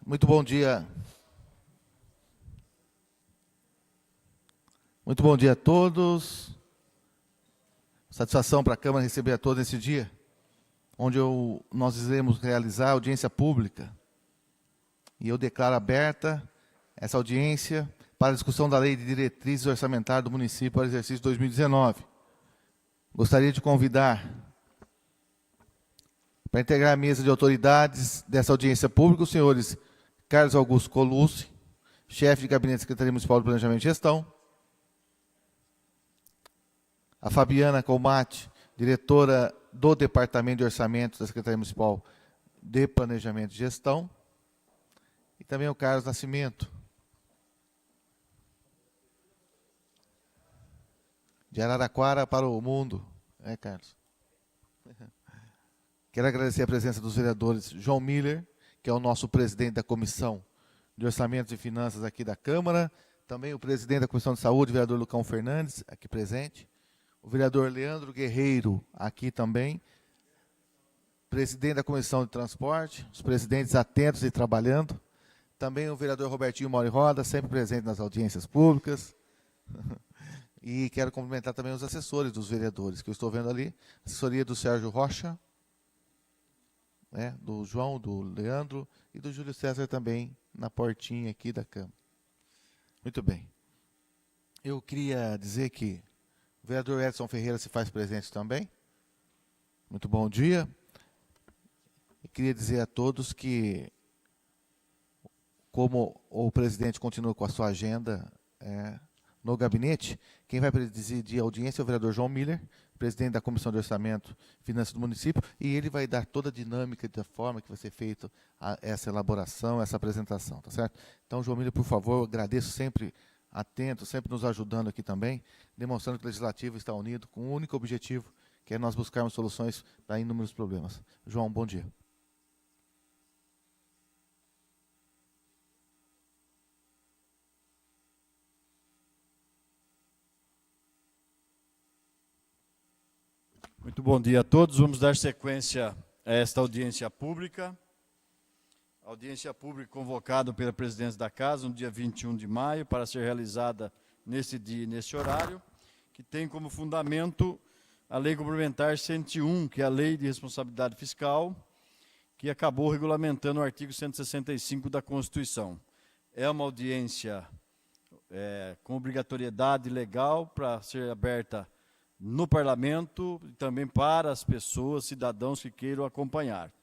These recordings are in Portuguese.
Muito bom dia. Muito bom dia a todos. Satisfação para a Câmara receber a todos nesse dia, onde nós iremos realizar a audiência pública. E eu declaro aberta essa audiência para a discussão da Lei de Diretrizes Orçamentárias do Município para o exercício 2019. Gostaria de convidar para integrar a mesa de autoridades dessa audiência pública os senhores Carlos Augusto Colucci, chefe de gabinete da Secretaria Municipal de Planejamento e Gestão, a Fabiana Colmati, diretora do Departamento de Orçamento da Secretaria Municipal de Planejamento e Gestão, e também o Carlos Nascimento, de Araraquara para o mundo. Carlos? Quero agradecer a presença dos vereadores João Miller, que é o nosso presidente da Comissão de Orçamentos e Finanças aqui da Câmara, também o presidente da Comissão de Saúde, o vereador Lucão Fernandes, aqui presente, o vereador Leandro Guerreiro, aqui também, presidente da Comissão de Transporte, os presidentes atentos e trabalhando, também o vereador Robertinho Mauri Roda, sempre presente nas audiências públicas, e quero cumprimentar também os assessores dos vereadores, que eu estou vendo ali, assessoria do Sérgio Rocha, do João, do Leandro e do Júlio César também, na portinha aqui da Câmara. Muito bem. Eu queria dizer que o vereador Edson Ferreira se faz presente também. Muito bom dia. Eu queria dizer a todos que, como o presidente continua com a sua agenda no gabinete, quem vai presidir a audiência é o vereador João Miller, presidente da Comissão de Orçamento e Finanças do município, e ele vai dar toda a dinâmica da forma que vai ser feita essa elaboração, essa apresentação, tá certo? Então, João Miller, por favor, eu agradeço sempre atento, sempre nos ajudando aqui também, demonstrando que o Legislativo está unido com um único objetivo, que é nós buscarmos soluções para inúmeros problemas. João, bom dia. Muito bom dia a todos. Vamos dar sequência a esta audiência pública. Audiência pública convocada pela presidência da Casa no dia 21 de maio para ser realizada nesse dia e nesse horário, que tem como fundamento a Lei Complementar 101, que é a Lei de Responsabilidade Fiscal, que acabou regulamentando o artigo 165 da Constituição. É uma audiência com obrigatoriedade legal para ser aberta no Parlamento e também para as pessoas, cidadãos que queiram acompanhar.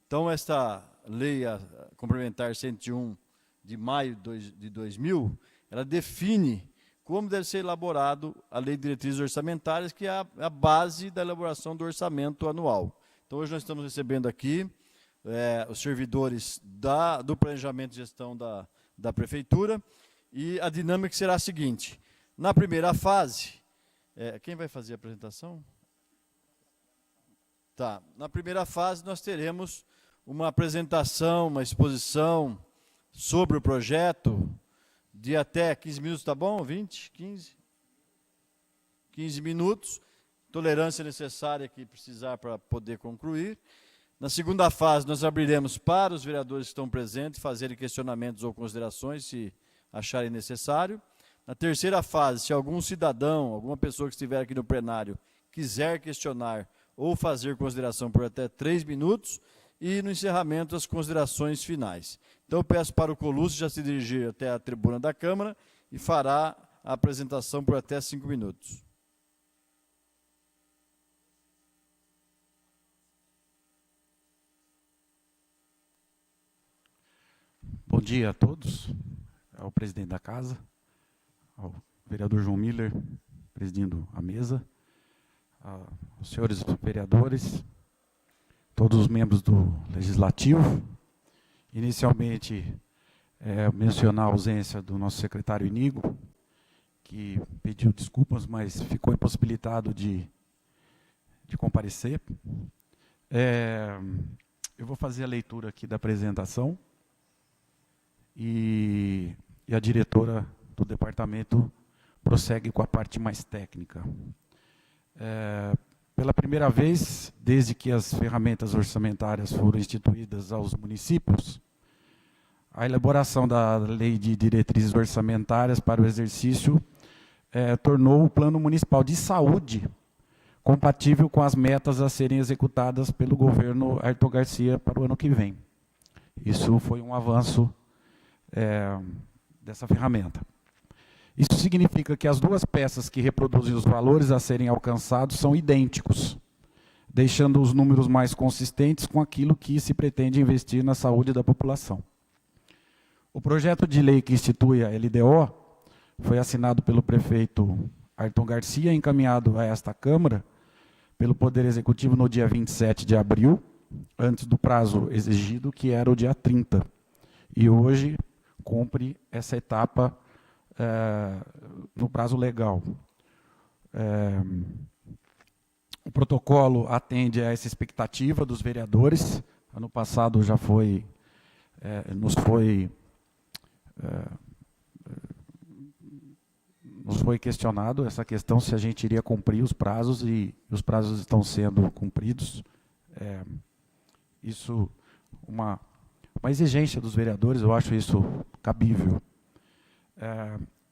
Então, esta Lei Complementar 101 de maio de 2000, ela define como deve ser elaborado a Lei de Diretrizes Orçamentárias, que é a base da elaboração do orçamento anual. Então, hoje nós estamos recebendo aqui os servidores do Planejamento e Gestão da Prefeitura, e a dinâmica será a seguinte: na primeira fase, quem vai fazer a apresentação? Tá. Na primeira fase, nós teremos uma apresentação, uma exposição sobre o projeto de até 15 minutos, tá bom? 20, 15? 15 minutos, tolerância necessária que precisar para poder concluir. Na segunda fase, nós abriremos para os vereadores que estão presentes fazerem questionamentos ou considerações, se acharem necessário. Na terceira fase, se algum cidadão, alguma pessoa que estiver aqui no plenário, quiser questionar ou fazer consideração por até 3 minutos, e no encerramento as considerações finais. Então, eu peço para o Colucci já se dirigir até a tribuna da Câmara e fará a apresentação por até 5 minutos. Bom dia a todos, ao presidente da Casa, ao vereador João Miller, presidindo a mesa, aos senhores vereadores, todos os membros do Legislativo. Inicialmente, mencionar a ausência do nosso secretário Inigo, que pediu desculpas, mas ficou impossibilitado de comparecer. Eu vou fazer a leitura aqui da apresentação, e a diretora do departamento prossegue com a parte mais técnica. Pela primeira vez, desde que as ferramentas orçamentárias foram instituídas aos municípios, a elaboração da Lei de Diretrizes Orçamentárias para o exercício tornou o Plano Municipal de Saúde compatível com as metas a serem executadas pelo governo Ayrton Garcia para o ano que vem. Isso foi um avanço dessa ferramenta. Isso significa que as duas peças que reproduzem os valores a serem alcançados são idênticos, deixando os números mais consistentes com aquilo que se pretende investir na saúde da população. O projeto de lei que institui a LDO foi assinado pelo prefeito Ayrton Garcia, encaminhado a esta Câmara pelo Poder Executivo no dia 27 de abril, antes do prazo exigido, que era o dia 30. E hoje cumpre essa etapa no prazo legal. O protocolo atende a essa expectativa dos vereadores. Ano passado já nos foi questionado essa questão se a gente iria cumprir os prazos, e os prazos estão sendo cumpridos. Isso uma exigência dos vereadores, eu acho isso cabível.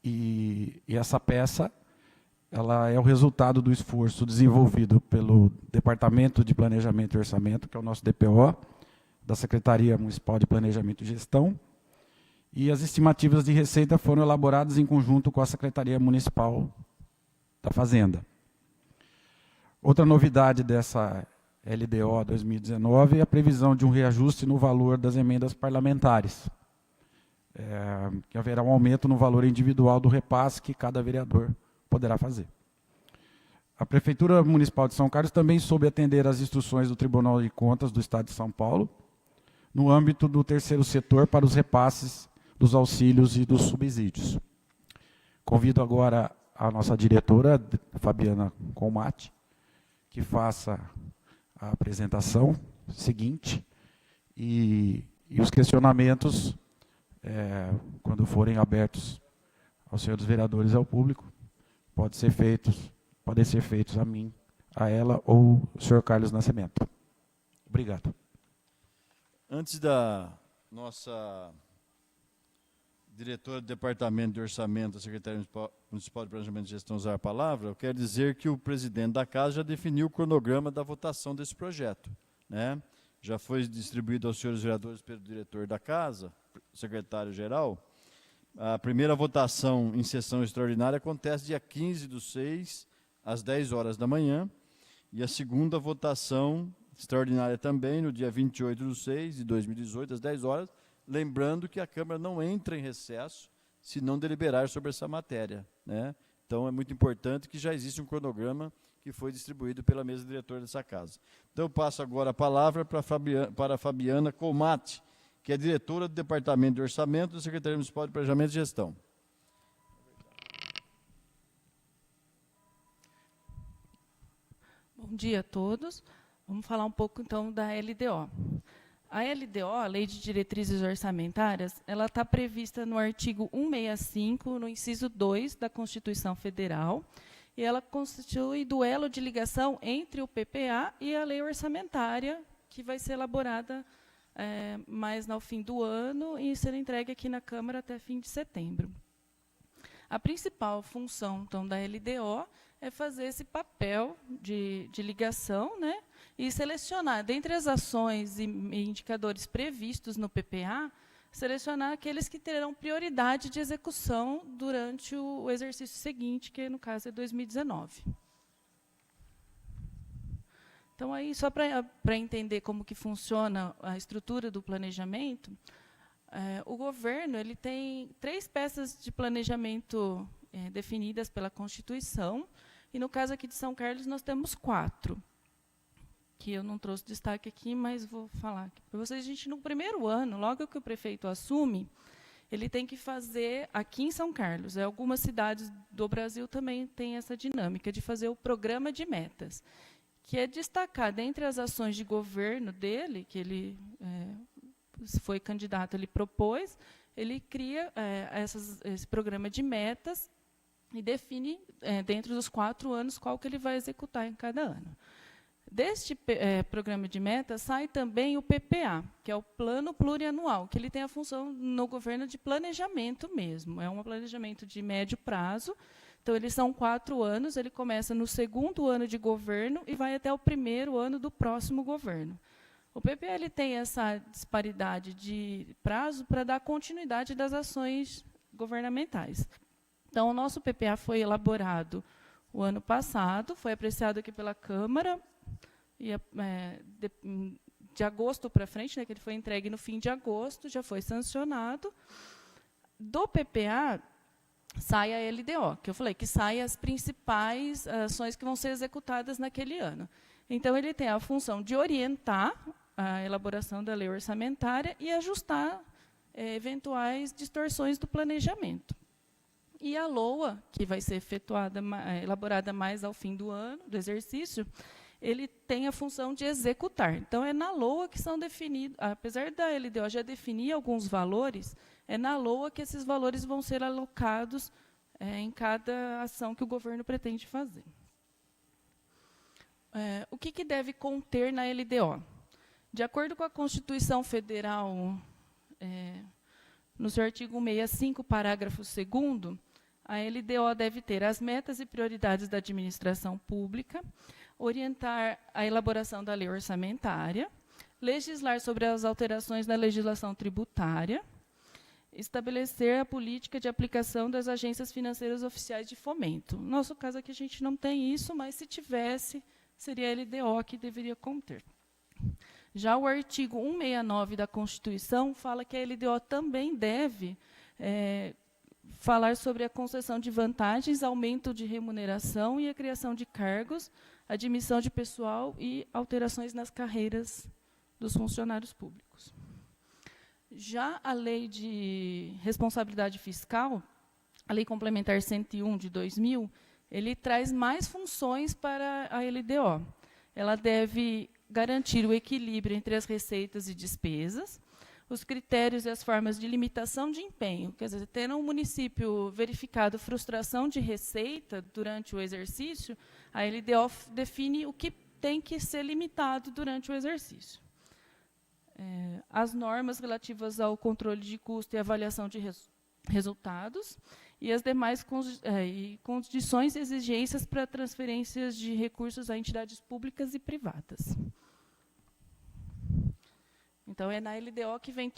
E essa peça, ela é o resultado do esforço desenvolvido pelo Departamento de Planejamento e Orçamento, que é o nosso DPO, da Secretaria Municipal de Planejamento e Gestão, e as estimativas de receita foram elaboradas em conjunto com a Secretaria Municipal da Fazenda. Outra novidade dessa LDO 2019 é a previsão de um reajuste no valor das emendas parlamentares, que haverá um aumento no valor individual do repasse que cada vereador poderá fazer. A Prefeitura Municipal de São Carlos também soube atender às instruções do Tribunal de Contas do Estado de São Paulo, no âmbito do terceiro setor para os repasses dos auxílios e dos subsídios. Convido agora a nossa diretora, Fabiana Comatti, que faça a apresentação seguinte, e os questionamentos, quando forem abertos aos senhores vereadores e ao público, podem ser feitos a mim, a ela ou ao senhor Carlos Nascimento. Obrigado. Antes da nossa diretora do Departamento de Orçamento da Secretaria Municipal de Planejamento e Gestão usar a palavra, eu quero dizer que o presidente da Casa já definiu o cronograma da votação desse projeto, né? Já foi distribuído aos senhores vereadores pelo diretor da Casa, secretário-geral. A primeira votação em sessão extraordinária acontece dia 15/6, às 10 horas da manhã, e a segunda votação extraordinária também no dia 28/6 de 2018, às 10 horas, lembrando que a Câmara não entra em recesso se não deliberar sobre essa matéria, né? Então, é muito importante que já existe um cronograma que foi distribuído pela mesa diretora dessa Casa. Então, eu passo agora a palavra para a Fabiana Comatti, que é diretora do Departamento de Orçamento da Secretaria Municipal de Planejamento e Gestão. Bom dia a todos. Vamos falar um pouco, então, da LDO. A LDO, a Lei de Diretrizes Orçamentárias, ela está prevista no artigo 165, no inciso 2 da Constituição Federal, e ela constitui duelo de ligação entre o PPA e a lei orçamentária, que vai ser elaborada mais no fim do ano e ser entregue aqui na Câmara até fim de setembro. A principal função, então, da LDO é fazer esse papel de ligação, né, e selecionar, dentre as ações e indicadores previstos no PPA, selecionar aqueles que terão prioridade de execução durante o exercício seguinte, que no caso é 2019. Então, aí, só para entender como que funciona a estrutura do planejamento, o governo ele tem 3 peças de planejamento definidas pela Constituição, e no caso aqui de São Carlos nós temos 4, que eu não trouxe destaque aqui, mas vou falar aqui para vocês. A gente, no primeiro ano, logo que o prefeito assume, ele tem que fazer, aqui em São Carlos, algumas cidades do Brasil também têm essa dinâmica de fazer o programa de metas, que é destacar, dentre as ações de governo dele, que ele foi candidato, ele propôs, ele cria esse programa de metas e define, dentro dos 4 anos, qual que ele vai executar em cada ano. Deste programa de metas sai também o PPA, que é o Plano Plurianual, que ele tem a função no governo de planejamento mesmo. É um planejamento de médio prazo. Então, eles são 4 anos, ele começa no 2º ano de governo e vai até o 1º ano do próximo governo. O PPA ele tem essa disparidade de prazo para dar continuidade das ações governamentais. Então, o nosso PPA foi elaborado o ano passado, foi apreciado aqui pela Câmara, e, de agosto para frente, né, que ele foi entregue no fim de agosto, já foi sancionado. Do PPA, sai a LDO, que eu falei, que sai as principais ações que vão ser executadas naquele ano. Então, ele tem a função de orientar a elaboração da lei orçamentária e ajustar eventuais distorções do planejamento. E a LOA, que vai ser elaborada mais ao fim do ano, do exercício, ele tem a função de executar. Então, é na LOA que são definidos, apesar da LDO já definir alguns valores, é na LOA que esses valores vão ser alocados em cada ação que o governo pretende fazer. O que deve conter na LDO? De acordo com a Constituição Federal, no seu artigo 165, parágrafo 2º, a LDO deve ter as metas e prioridades da administração pública, orientar a elaboração da lei orçamentária, legislar sobre as alterações na legislação tributária, estabelecer a política de aplicação das agências financeiras oficiais de fomento. No nosso caso aqui a gente não tem isso, mas se tivesse, seria a LDO que deveria conter. Já o artigo 169 da Constituição fala que a LDO também deve falar sobre a concessão de vantagens, aumento de remuneração e a criação de cargos, admissão de pessoal e alterações nas carreiras dos funcionários públicos. Já a Lei de Responsabilidade Fiscal, a Lei Complementar 101 de 2000, ele traz mais funções para a LDO. Ela deve garantir o equilíbrio entre as receitas e despesas, os critérios e as formas de limitação de empenho. Quer dizer, tendo um município verificado frustração de receita durante o exercício, a LDO define o que tem que ser limitado durante o exercício. As normas relativas ao controle de custo e avaliação de resultados e as demais condições e exigências para transferências de recursos a entidades públicas e privadas. Então, é na LDO que vem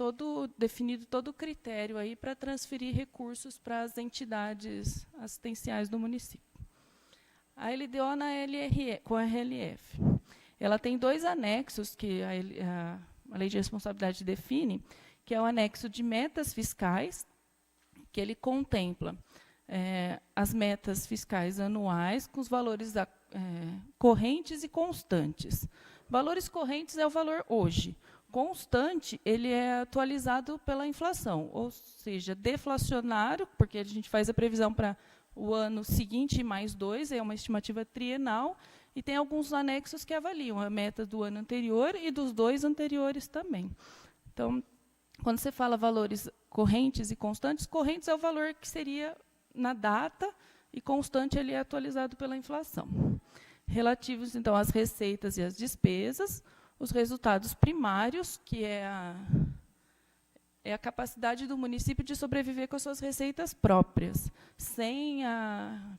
definido todo o critério aí para transferir recursos para as entidades assistenciais do município. A LDO com a RLF. Ela tem 2 anexos que a Lei de Responsabilidade define, que é o anexo de metas fiscais, que ele contempla as metas fiscais anuais com os valores correntes e constantes. Valores correntes é o valor hoje. Constante, ele é atualizado pela inflação, ou seja, deflacionário, porque a gente faz a previsão para o ano seguinte mais 2, é uma estimativa trienal, e tem alguns anexos que avaliam a meta do ano anterior e dos 2 anteriores também. Então, quando você fala valores correntes e constantes, correntes é o valor que seria na data, e constante ele é atualizado pela inflação. Relativos, então, às receitas e às despesas, os resultados primários, que é a capacidade do município de sobreviver com as suas receitas próprias, sem a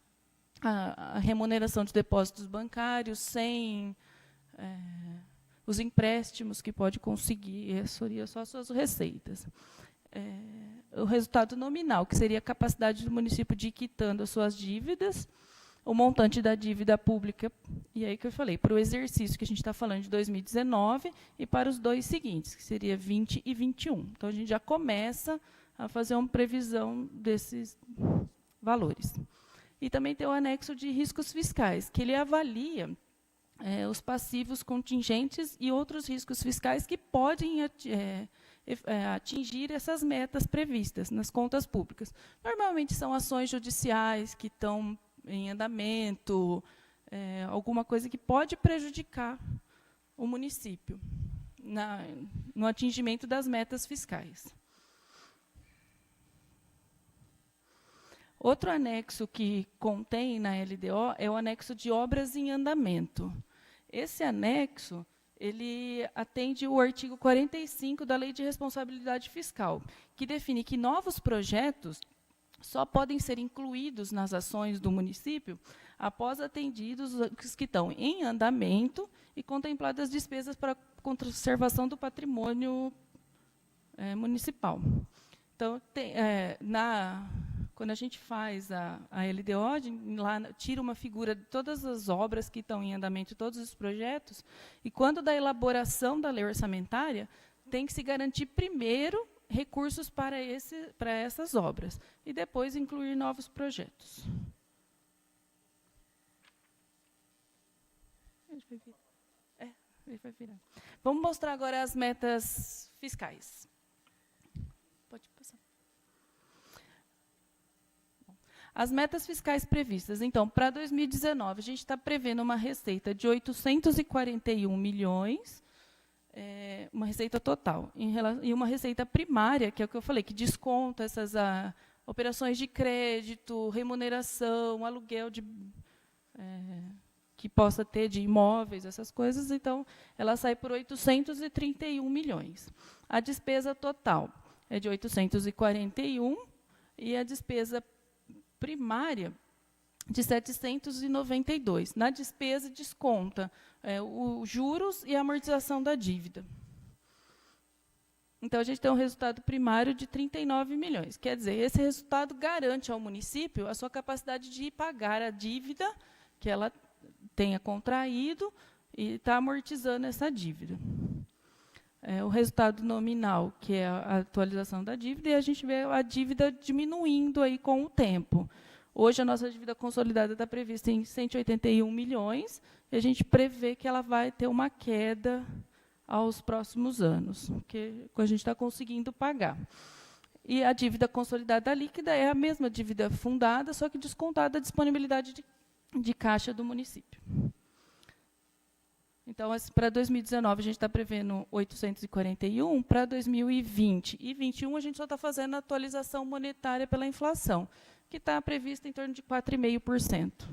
remuneração de depósitos bancários, sem os empréstimos que pode conseguir, seria só as suas receitas. O resultado nominal, que seria a capacidade do município de ir quitando as suas dívidas, o montante da dívida pública, e aí que eu falei, para o exercício que a gente está falando de 2019 e para os 2 seguintes, que seria 20 e 21. Então, a gente já começa a fazer uma previsão desses valores. E também tem o anexo de riscos fiscais, que ele avalia os passivos contingentes e outros riscos fiscais que podem atingir essas metas previstas nas contas públicas. Normalmente, são ações judiciais que estão em andamento, alguma coisa que pode prejudicar o município no atingimento das metas fiscais. Outro anexo que contém na LDO é o anexo de obras em andamento. Esse anexo, ele atende o artigo 45 da Lei de Responsabilidade Fiscal, que define que novos projetos só podem ser incluídos nas ações do município após atendidos os que estão em andamento e contempladas as despesas para conservação do patrimônio municipal. Então, quando a gente faz a LDO, lá tira uma figura de todas as obras que estão em andamento, todos os projetos, e quando da elaboração da lei orçamentária, tem que se garantir primeiro recursos para essas obras, e depois incluir novos projetos. Vai virar. Vamos mostrar agora as metas fiscais. Pode passar. As metas fiscais previstas. Então, para 2019, a gente está prevendo uma receita de 841 milhões, uma receita total, e uma receita primária, que é o que eu falei, que desconta essas operações de crédito, remuneração, aluguel que possa ter de imóveis, essas coisas. Então, ela sai por 831 milhões. A despesa total é de 841 e a despesa primária de 792. Na despesa, desconta os juros e a amortização da dívida. Então, a gente tem um resultado primário de 39 milhões. Quer dizer, esse resultado garante ao município a sua capacidade de pagar a dívida que ela tenha contraído e está amortizando essa dívida. O resultado nominal, que é a atualização da dívida, e a gente vê a dívida diminuindo aí com o tempo. Hoje, a nossa dívida consolidada está prevista em 181 milhões, e a gente prevê que ela vai ter uma queda aos próximos anos, que a gente está conseguindo pagar. E a dívida consolidada líquida é a mesma dívida fundada, só que descontada a disponibilidade de caixa do município. Então, para 2019, a gente está prevendo 841, para 2020 e 2021, a gente só está fazendo a atualização monetária pela inflação, que está prevista em torno de 4,5%.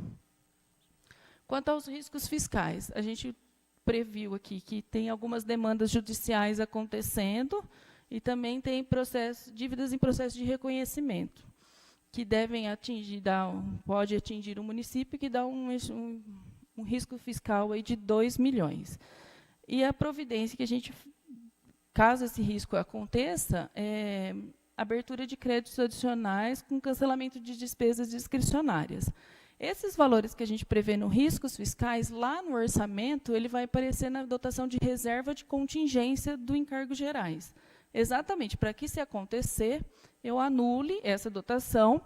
Quanto aos riscos fiscais, a gente previu aqui que tem algumas demandas judiciais acontecendo e também tem dívidas em processo de reconhecimento, que devem pode atingir o município, que dá um risco fiscal aí de 2 milhões. E a providência que a gente, caso esse risco aconteça, é abertura de créditos adicionais com cancelamento de despesas discricionárias. Esses valores que a gente prevê no riscos fiscais, lá no orçamento, ele vai aparecer na dotação de reserva de contingência do encargos gerais. Exatamente, para que, se acontecer, eu anule essa dotação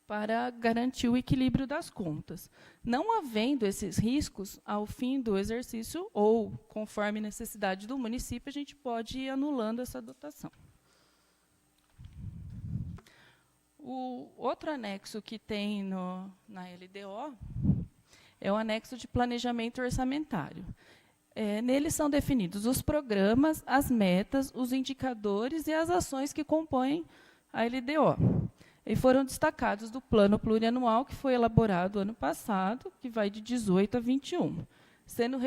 para garantir o equilíbrio das contas. Não havendo esses riscos, ao fim do exercício, ou conforme necessidade do município, a gente pode ir anulando essa dotação. O outro anexo que tem na LDO é o anexo de planejamento orçamentário. Nele são definidos os programas, as metas, os indicadores e as ações que compõem a LDO. E foram destacados do plano plurianual, que foi elaborado ano passado, que vai de 18 a 21, sendo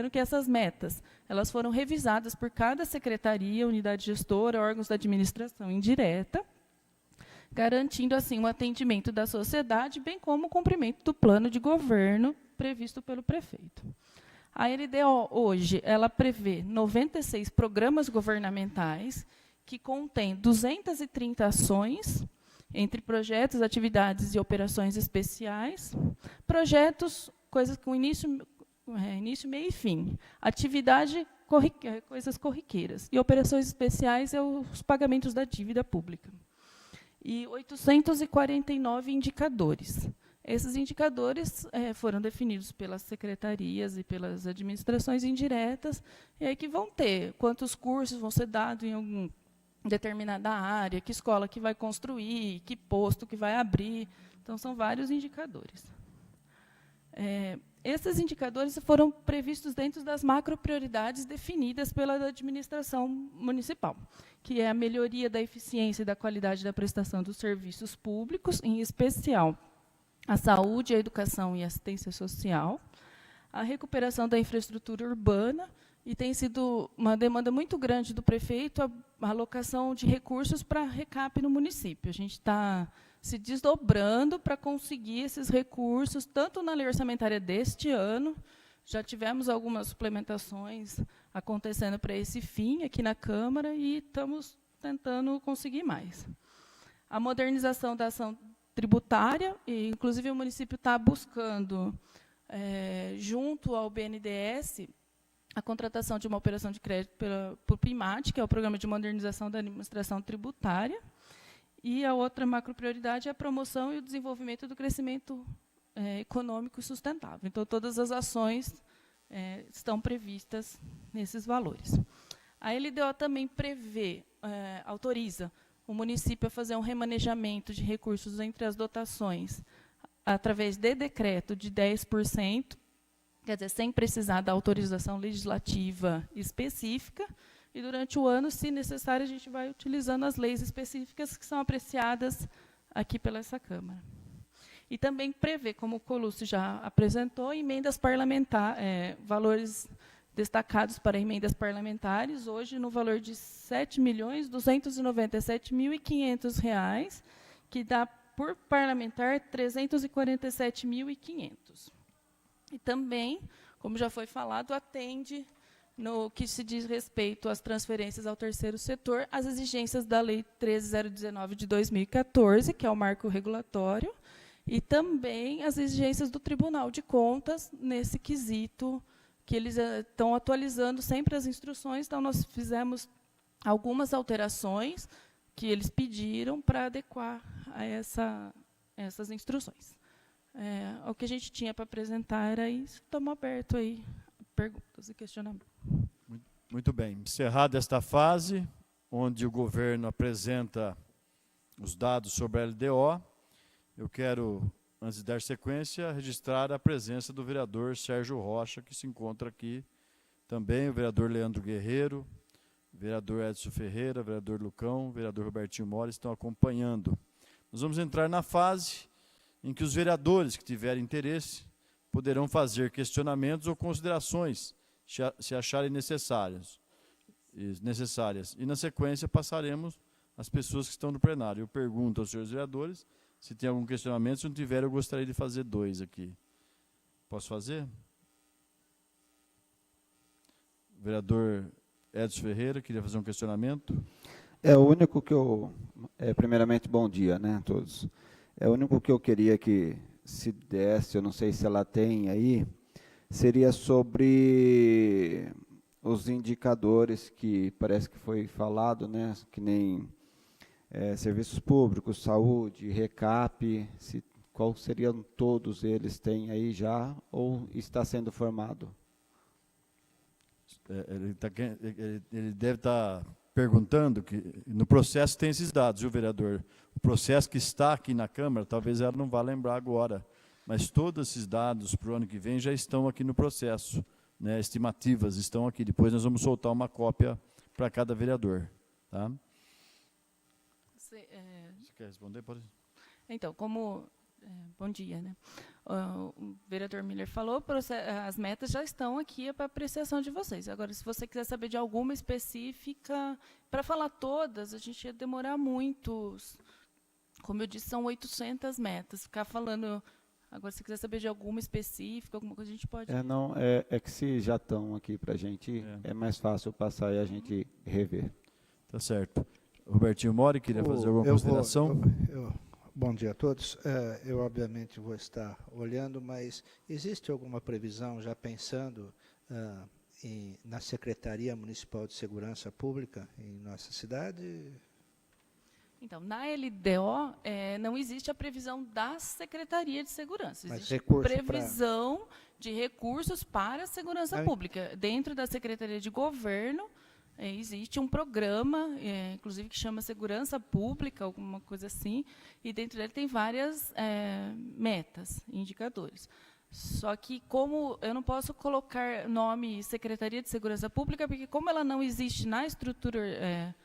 que essas metas elas foram revisadas por cada secretaria, unidade gestora, órgãos da administração indireta, garantindo, assim, o atendimento da sociedade, bem como o cumprimento do plano de governo previsto pelo prefeito. A LDO, hoje, ela prevê 96 programas governamentais, que contém 230 ações, entre projetos, atividades e operações especiais, projetos, coisas com início, meio e fim, atividade, coisas corriqueiras, e operações especiais é os pagamentos da dívida pública. E 849 indicadores. Esses indicadores foram definidos pelas secretarias e pelas administrações indiretas, que vão ter quantos cursos vão ser dados em algum determinada área, que escola que vai construir, que posto que vai abrir. Então, são vários indicadores. Esses indicadores foram previstos dentro das macroprioridades definidas pela administração municipal, que é a melhoria da eficiência e da qualidade da prestação dos serviços públicos, em especial a saúde, a educação e a assistência social, a recuperação da infraestrutura urbana, e tem sido uma demanda muito grande do prefeito a alocação de recursos para recap no município. A gente está se desdobrando para conseguir esses recursos, tanto na lei orçamentária deste ano, já tivemos algumas suplementações acontecendo para esse fim aqui na Câmara e estamos tentando conseguir mais. A modernização da ação tributária, e, inclusive, o município está buscando, junto ao BNDES, a contratação de uma operação de crédito por PIMAT, que é o Programa de Modernização da Administração Tributária, e a outra macroprioridade é a promoção e o desenvolvimento do crescimento econômico e sustentável. Então, todas as ações estão previstas nesses valores. A LDO também prevê, autoriza o município a fazer um remanejamento de recursos entre as dotações através de decreto de 10%, quer dizer, sem precisar da autorização legislativa específica, e durante o ano, se necessário, a gente vai utilizando as leis específicas que são apreciadas aqui pela essa Câmara. E também prevê, como o Colucci já apresentou, emendas parlamentares, valores destacados para emendas parlamentares, hoje no valor de R$ 7.297.500, que dá, por parlamentar, R$ 347.500. E também, como já foi falado, atende, no que se diz respeito às transferências ao terceiro setor, às exigências da Lei 13.019 de 2014, que é o marco regulatório, e também as exigências do Tribunal de Contas, nesse quesito, que eles estão atualizando sempre as instruções. Então, nós fizemos algumas alterações que eles pediram para adequar a essas instruções. O que a gente tinha para apresentar era isso. Estamos abertos aí a perguntas e questionamentos. Muito bem. Encerrada esta fase, onde o governo apresenta os dados sobre a LDO, eu quero, antes de dar sequência, registrar a presença do vereador Sérgio Rocha, que se encontra aqui também, o vereador Leandro Guerreiro, o vereador Edson Ferreira, o vereador Lucão, o vereador Robertinho Mora estão acompanhando. Nós vamos entrar na fase em que os vereadores que tiverem interesse poderão fazer questionamentos ou considerações, se acharem necessárias. E, na sequência, passaremos às pessoas que estão no plenário. Eu pergunto aos senhores vereadores se tem algum questionamento. Se não tiver, eu gostaria de fazer 2 aqui. Posso fazer? O vereador Edson Ferreira, queria fazer um questionamento. O único que eu... primeiramente, bom dia, né, a todos. O único que eu queria que se desse, eu não sei se ela tem aí, seria sobre os indicadores que parece que foi falado, né, que nem serviços públicos, saúde, recap, qual seriam todos eles, tem aí já ou está sendo formado? Ele deve estar perguntando que no processo tem esses dados, viu, vereador? O processo que está aqui na Câmara, talvez ela não vá lembrar agora, mas todos esses dados para o ano que vem já estão aqui no processo, né, estimativas estão aqui. Depois nós vamos soltar uma cópia para cada vereador. Tá? Você quer responder? Pode. Então, como... bom dia, né? O vereador Miller falou, as metas já estão aqui para apreciação de vocês. Agora, se você quiser saber de alguma específica, para falar todas, a gente ia demorar muito. Como eu disse, são 800 metas. Ficar falando... Agora, se quiser saber de alguma específica, alguma coisa, a gente pode... É que se já estão aqui para a gente, é mais fácil passar e a gente rever. Tá certo. Robertinho Mori, queria fazer alguma consideração? Bom dia a todos. Eu, obviamente, vou estar olhando, mas existe alguma previsão, já pensando na Secretaria Municipal de Segurança Pública em nossa cidade? Então, na LDO, não existe a previsão da Secretaria de Segurança. Existe previsão de recursos para a segurança pública. Dentro da Secretaria de Governo, existe um programa, inclusive, que chama Segurança Pública, alguma coisa assim, e dentro dele tem várias metas, indicadores. Só que, como eu não posso colocar nome Secretaria de Segurança Pública, porque como ela não existe na estrutura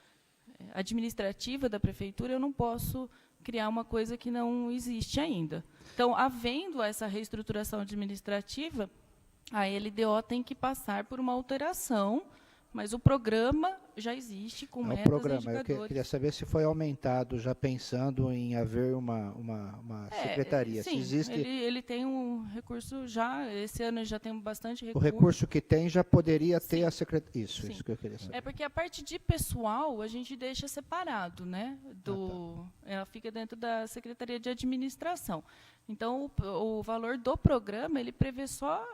administrativa da prefeitura, eu não posso criar uma coisa que não existe ainda. Então, havendo essa reestruturação administrativa, a LDO tem que passar por uma alteração, mas o programa já existe com É o metas e programa. Eu indicadores. queria saber se foi aumentado, já pensando em haver uma secretaria. Sim, Se existe ele tem um recurso já, esse ano já tem bastante o recurso. recurso que tem, já poderia ter Sim. a secretaria. Isso Sim. que eu queria saber. É porque a parte de pessoal a gente deixa separado, né? Ela fica dentro da Secretaria de Administração. Então, o valor do programa, ele prevê só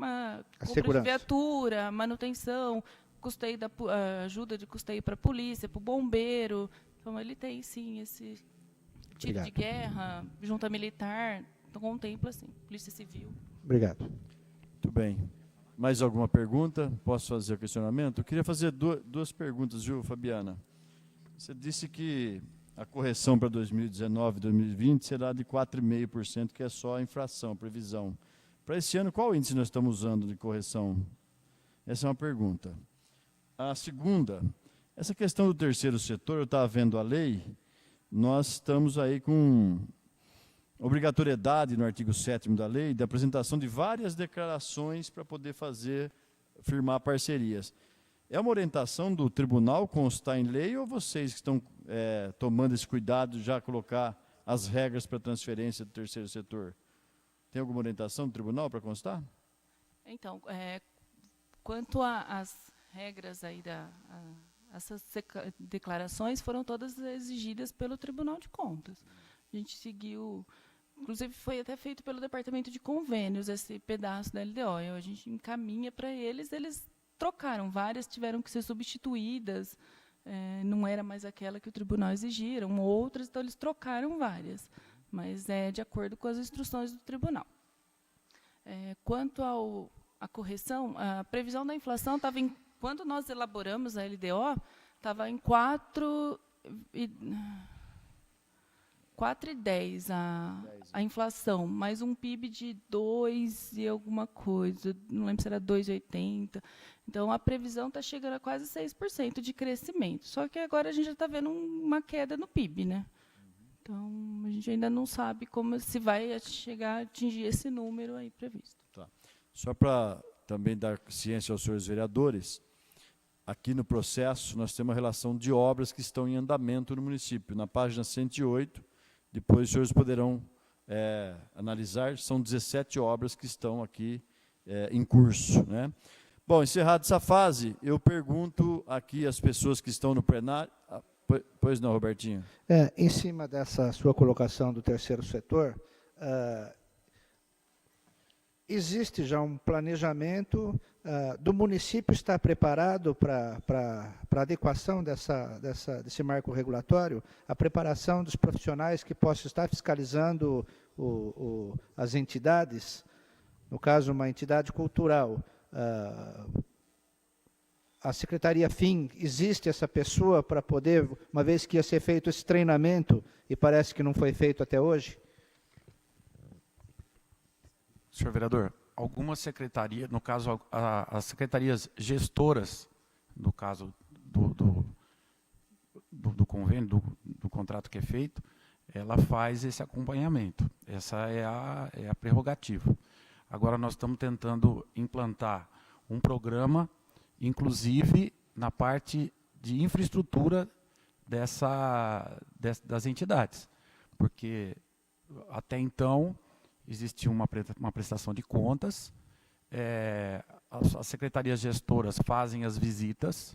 a compra segurança. de viatura, manutenção, custeio ajuda de custeio para a polícia, para o bombeiro. Então, ele tem, sim, esse tiro de Obrigado. guerra, junta militar, então contempla, sim, polícia civil. Obrigado. Muito bem. Mais alguma pergunta? Posso fazer o questionamento? Eu queria fazer duas perguntas, viu, Fabiana? Você disse que a correção para 2019 e 2020 será de 4,5%, que é só a inflação, a previsão. Para esse ano, qual índice nós estamos usando de correção? Essa é uma pergunta. A segunda, essa questão do terceiro setor, eu estava vendo a lei, nós estamos aí com obrigatoriedade no artigo 7º da lei de apresentação de várias declarações para poder firmar parcerias. É uma orientação do tribunal constar em lei ou vocês que estão tomando esse cuidado de já colocar as regras para transferência do terceiro setor? Tem alguma orientação do tribunal para constar? Então, quanto às regras aí essas declarações foram todas exigidas pelo Tribunal de Contas. A gente seguiu, inclusive foi até feito pelo Departamento de Convênios esse pedaço da LDO. A gente encaminha para eles, eles trocaram várias, tiveram que ser substituídas, não era mais aquela que o tribunal exigiram, outras, então eles trocaram várias, mas é de acordo com as instruções do tribunal. Quanto à correção, a previsão da inflação estava em, quando nós elaboramos a LDO, estava em 4,10 a inflação, mais um PIB de 2 e alguma coisa, não lembro se era 2,80. Então, a previsão está chegando a quase 6% de crescimento. Só que agora a gente já está vendo uma queda no PIB, né? Então, a gente ainda não sabe se vai chegar a atingir esse número aí previsto. Tá. Só para também dar ciência aos senhores vereadores, aqui no processo nós temos uma relação de obras que estão em andamento no município. Na página 108, depois os senhores poderão analisar, são 17 obras que estão aqui em curso, né? Bom, encerrada essa fase, eu pergunto aqui às pessoas que estão no plenário... Pois não, Robertinho? Em cima dessa sua colocação do terceiro setor, existe já um planejamento do município estar preparado para a adequação desse marco regulatório, a preparação dos profissionais que possam estar fiscalizando as entidades, no caso, uma entidade cultural, a Secretaria FIM, existe essa pessoa para poder, uma vez que ia ser feito esse treinamento, e parece que não foi feito até hoje? Senhor vereador, algumas secretarias, no caso, as secretarias gestoras, no caso do convênio, do contrato que é feito, ela faz esse acompanhamento. Essa é a prerrogativa. Agora, nós estamos tentando implantar um programa, inclusive na parte de infraestrutura das entidades, porque até então existia uma prestação de contas, as secretarias gestoras fazem as visitas,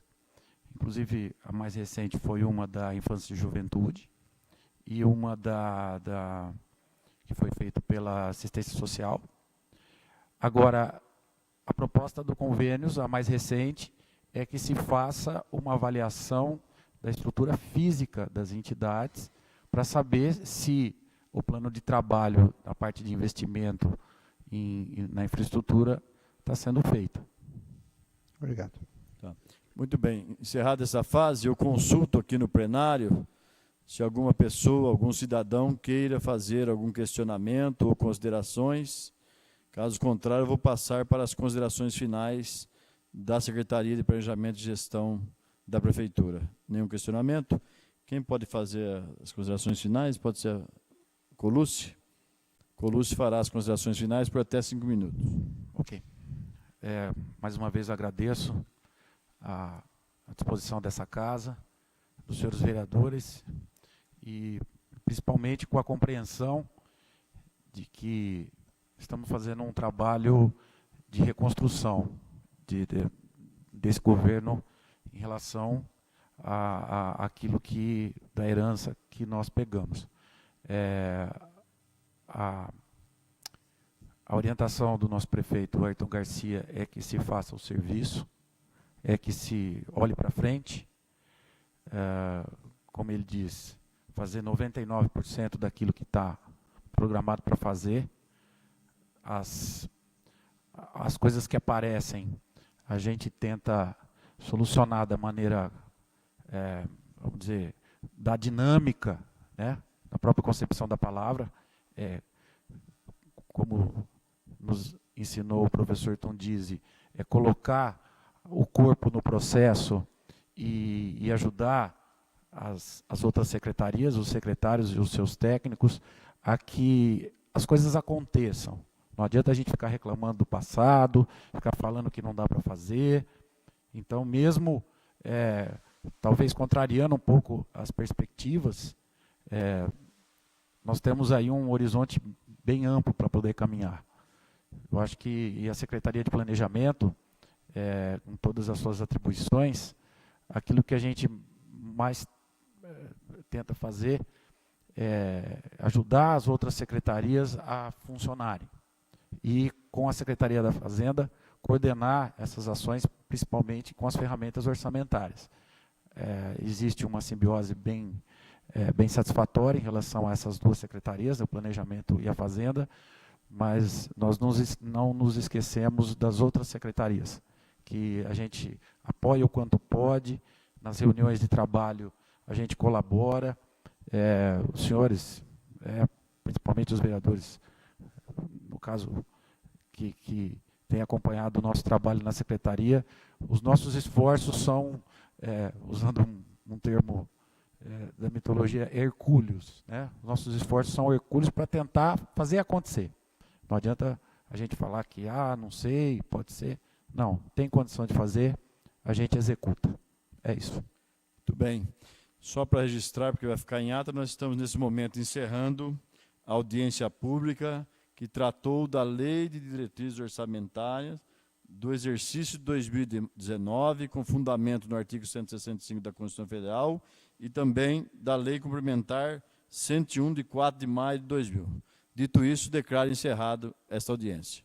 inclusive a mais recente foi uma da Infância e Juventude e uma que foi feita pela Assistência Social. Agora, a proposta do convênios, a mais recente, é que se faça uma avaliação da estrutura física das entidades para saber se o plano de trabalho, a parte de investimento na infraestrutura, está sendo feito. Obrigado. Tá. Muito bem. Encerrada essa fase, eu consulto aqui no plenário se alguma pessoa, algum cidadão queira fazer algum questionamento ou considerações. Caso contrário, eu vou passar para as considerações finais da Secretaria de Planejamento e Gestão da Prefeitura. Nenhum questionamento? Quem pode fazer as considerações finais? Pode ser a Colucci? Colucci fará as considerações finais por até 5 minutos. Ok. Mais uma vez agradeço a disposição dessa casa, dos senhores vereadores, e principalmente com a compreensão de que estamos fazendo um trabalho de reconstrução desse governo em relação àquilo da herança que nós pegamos. A orientação do nosso prefeito, Ayrton Garcia, é que se faça o serviço, é que se olhe para frente, como ele diz, fazer 99% daquilo que está programado para fazer. As coisas que aparecem, a gente tenta solucionar da maneira, vamos dizer, da dinâmica, né, da própria concepção da palavra, como nos ensinou o professor Tondizzi, colocar o corpo no processo e ajudar as outras secretarias, os secretários e os seus técnicos, a que as coisas aconteçam. Não adianta a gente ficar reclamando do passado, ficar falando que não dá para fazer. Então, mesmo talvez contrariando um pouco as perspectivas, nós temos aí um horizonte bem amplo para poder caminhar. Eu acho que a Secretaria de Planejamento, com todas as suas atribuições, aquilo que a gente mais tenta fazer é ajudar as outras secretarias a funcionarem. E com a Secretaria da Fazenda, coordenar essas ações, principalmente com as ferramentas orçamentárias. Existe uma simbiose bem satisfatória em relação a essas duas secretarias, o Planejamento e a Fazenda, mas nós não nos esquecemos das outras secretarias, que a gente apoia o quanto pode, nas reuniões de trabalho a gente colabora, os senhores, principalmente os vereadores, no caso, que têm acompanhado o nosso trabalho na secretaria, os nossos esforços são, usando um termo da mitologia, hercúleos, né? Os nossos esforços são hercúleos para tentar fazer acontecer. Não adianta a gente falar que, não sei, pode ser. Não, tem condição de fazer, a gente executa. É isso. Muito bem. Só para registrar, porque vai ficar em ata, nós estamos nesse momento encerrando a audiência pública que tratou da Lei de Diretrizes Orçamentárias do exercício de 2019, com fundamento no artigo 165 da Constituição Federal e também da Lei Complementar 101, de 4 de maio de 2000. Dito isso, declaro encerrado esta audiência.